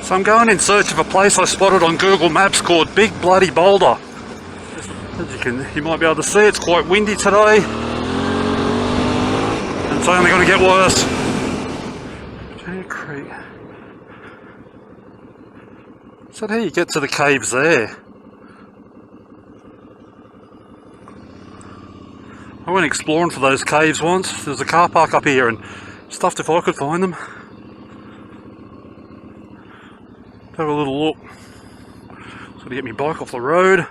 So I'm going in search of a place I spotted on Google Maps called Big Bloody Boulder. As you might be able to see, it's quite windy today. And it's only going to get worse. So how do you get to the caves there? I went exploring for those caves once. There's a car park up here and stuffed if I could find them. Have a little look. So to get my bike off the road.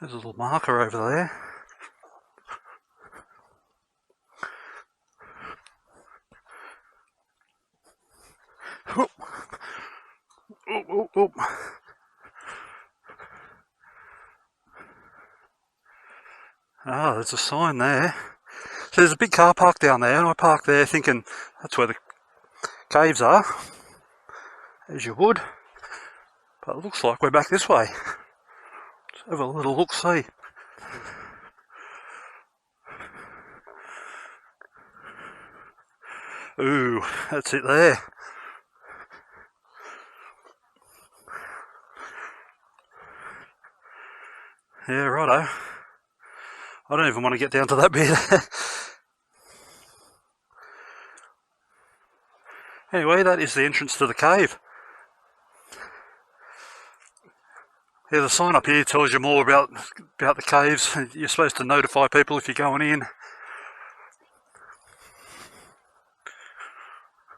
There's a little marker over there. Oh. Oh, oh, oh. Ah, there's a sign there. So there's a big car park down there, and I parked there thinking that's where the caves are, as you would. But it looks like we're back this way. Let's have a little look-see. Ooh, that's it there. Yeah, righto. I don't even want to get down to that bit. Anyway, that is the entrance to the cave. Yeah, the sign up here tells you more about the caves. You're supposed to notify people if you're going in.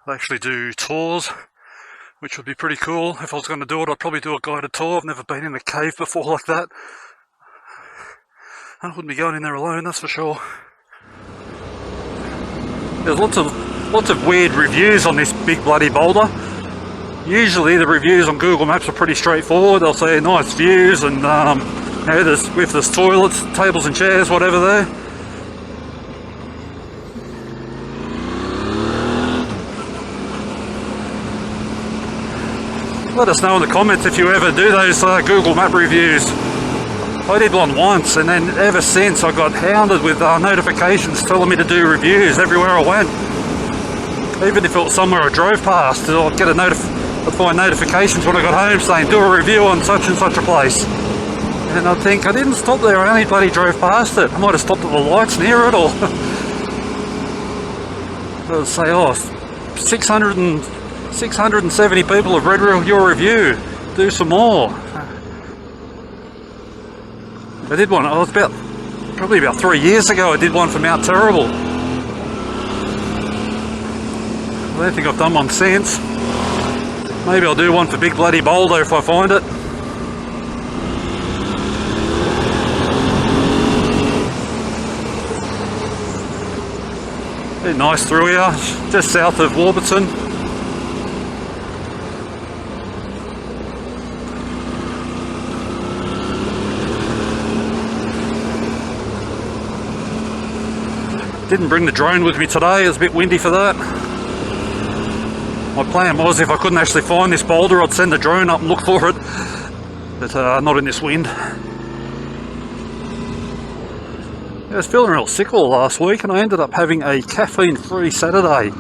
They actually do tours, which would be pretty cool. If I was going to do it, I'd probably do a guided tour. I've never been in a cave before like that. I wouldn't be going in there alone, that's for sure. There's lots of weird reviews on this Big Bloody Boulder. Usually the reviews on Google Maps are pretty straightforward. They'll say nice views and there's toilets, tables and chairs, whatever there. Let us know in the comments if you ever do those Google Map reviews. I did one once, and then ever since I got hounded with notifications telling me to do reviews everywhere I went. Even if it was somewhere I drove past, I'd get I'd find notifications when I got home saying do a review on such and such a place. And I'd think, I didn't stop there, I only bloody drove past it. I might have stopped at the lights near it, or I'd say, oh, 670 people have read your review, do some more. I did one, it was probably about 3 years ago, I did one for Mount Terrible. I don't think I've done one since. Maybe I'll do one for Big Bloody Boulder if I find it. Bit nice through here, just south of Warburton. Didn't bring the drone with me today, it was a bit windy for that. My plan was if I couldn't actually find this boulder, I'd send the drone up and look for it. But not in this wind. I was feeling real sick all last week and I ended up having a caffeine-free Saturday.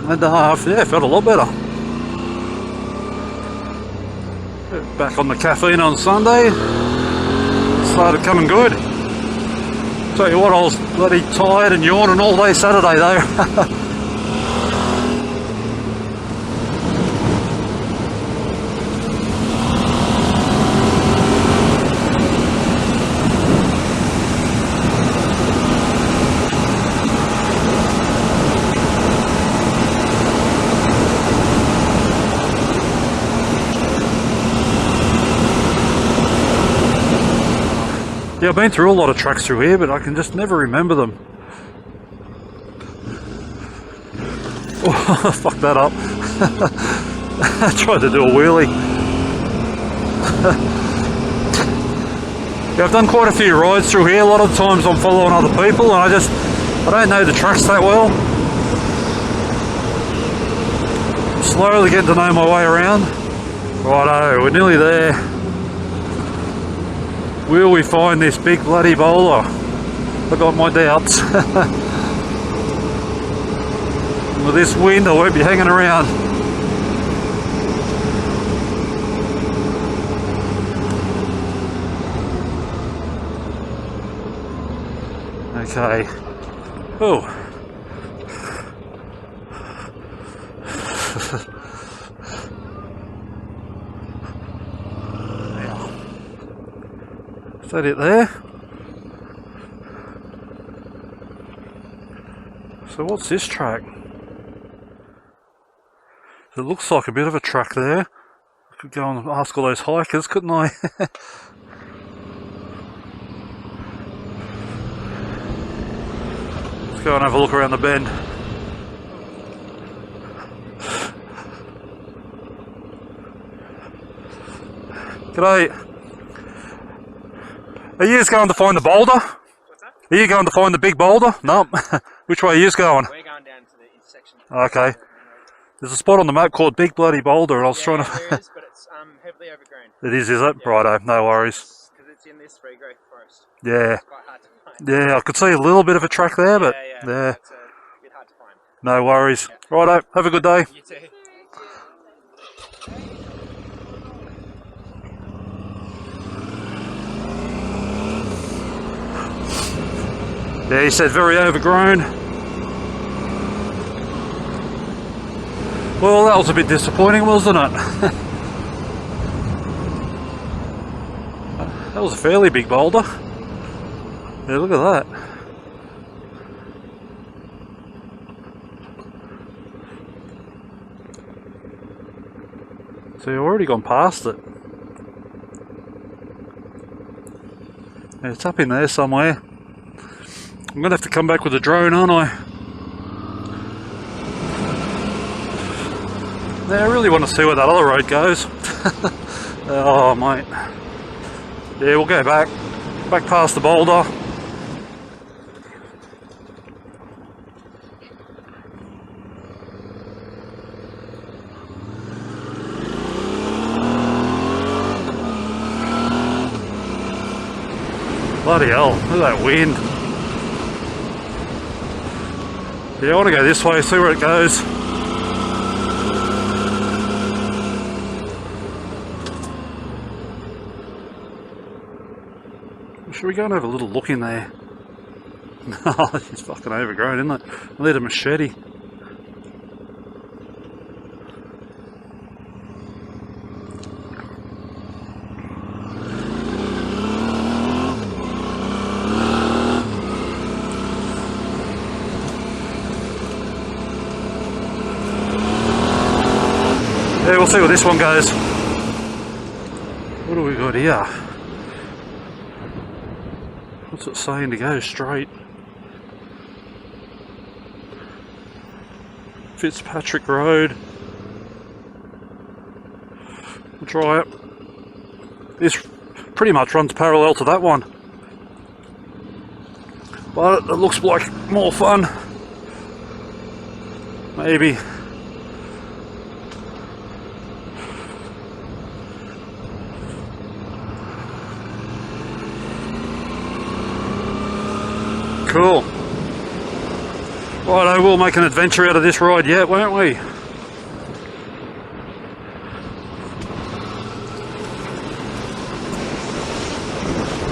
And yeah, felt a lot better. Back on the caffeine on Sunday. Started coming good. Tell you what, I was bloody tired and yawning all day Saturday though. Yeah, I've been through a lot of tracks through here, but I can just never remember them. Oh, fuck that up. I tried to do a wheelie. Yeah, I've done quite a few rides through here. A lot of the times I'm following other people and I don't know the tracks that well. I'm slowly getting to know my way around. Righto, we're nearly there. Will we find this Big Bloody Boulder? I've got my doubts. with this wind, I won't be hanging around. Okay. Oh. Is that it there? So what's this track? It looks like a bit of a track there. I could go and ask all those hikers, couldn't I? Let's go and have a look around the bend. G'day. Are you just going to find the boulder? What's that? Are you going to find the big boulder? No. Which way are you going? We're going down to the intersection. Okay. There's a spot on the map called Big Bloody Boulder, and I was trying to... there is, but it's heavily overgrown. It is it? Yeah. Righto, no worries. Because it's in this regrowth forest. Yeah. It's quite hard to find. Yeah, I could see a little bit of a track there, but Yeah. It's a bit hard to find. No worries. Yeah. Righto, have a good day. You too. Yeah, he said very overgrown. Well, that was a bit disappointing, wasn't it? That was a fairly big boulder. Yeah, look at that. So you've already gone past it. Yeah, it's up in there somewhere. I'm going to have to come back with a drone, aren't I? Yeah, I really want to see where that other road goes. Oh, mate. Yeah, we'll go back past the boulder. Bloody hell, look at that wind. Yeah, I want to go this way, see where it goes. Should we go and have a little look in there? No, it's fucking overgrown, isn't it? I need a machete. Yeah, we'll see where this one goes. What do we got here? What's it saying to go straight? Fitzpatrick Road. We'll try it. This pretty much runs parallel to that one. But it looks like more fun. Maybe. Cool. Righto, we'll make an adventure out of this ride yet, won't we?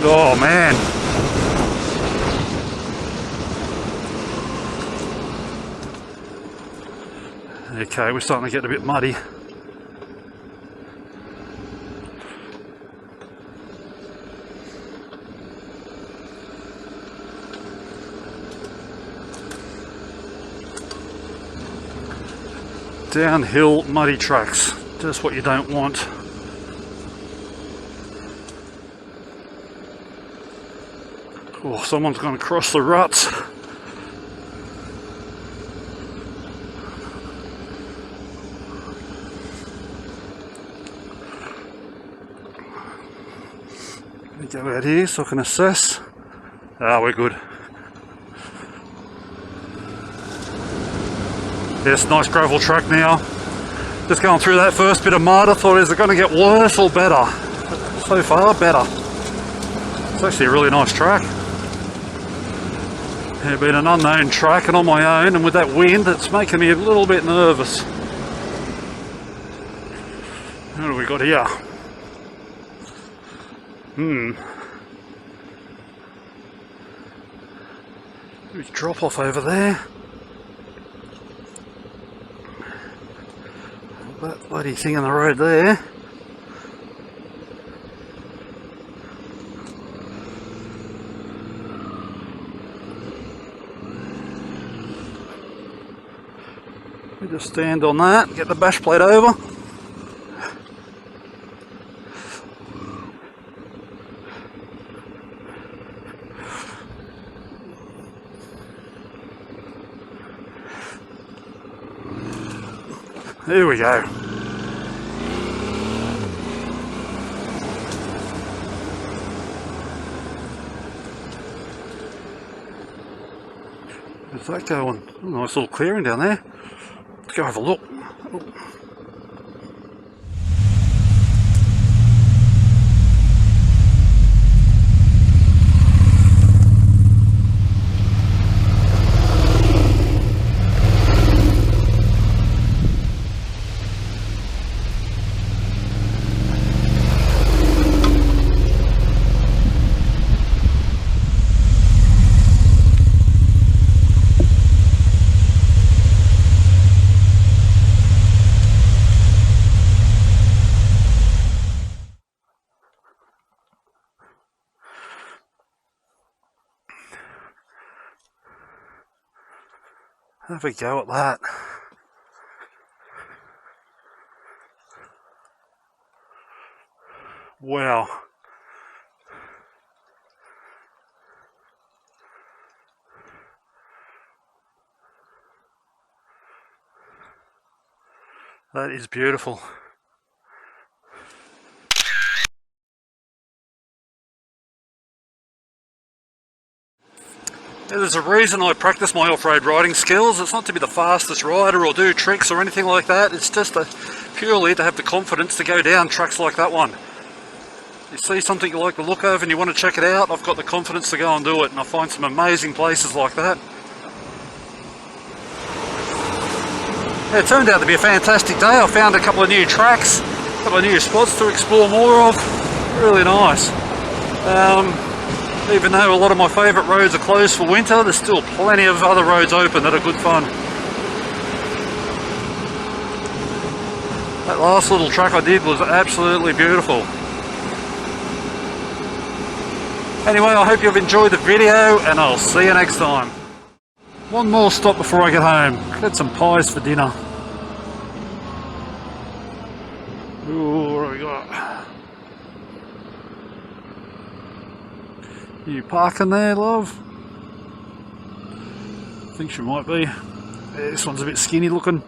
Oh man. Okay, we're starting to get a bit muddy. Downhill muddy tracks, just what you don't want. Oh, someone's going to cross the ruts. Let me go out here so I can assess. Ah, we're good. Yes, nice gravel track now. Just going through that first bit of mud, I thought, is it going to get worse or better? So far, better. It's actually a really nice track. Yeah, been an unknown track and on my own, and with that wind it's making me a little bit nervous. What do we got here? There's a drop off over there. That bloody thing on the road there. We just stand on that, get the bash plate over. There we go. Where's that going? Oh, nice little clearing down there. Let's go have a look. Oh. Have a go at that. Wow. That is beautiful. There's a reason I practice my off-road riding skills. It's not to be the fastest rider or do tricks or anything like that. It's just purely to have the confidence to go down tracks like that one. You see something you like the look of and you want to check it out, I've got the confidence to go and do it, and I find some amazing places like that. Yeah, it turned out to be a fantastic day. I found a couple of new tracks, a couple of new spots to explore more of. Really nice. Even though a lot of my favourite roads are closed for winter, there's still plenty of other roads open that are good fun. That last little track I did was absolutely beautiful. Anyway, I hope you've enjoyed the video and I'll see you next time. One more stop before I get home. Get some pies for dinner. Ooh, what do we got? You parking there, love? I think she might be. Yeah, this one's a bit skinny looking.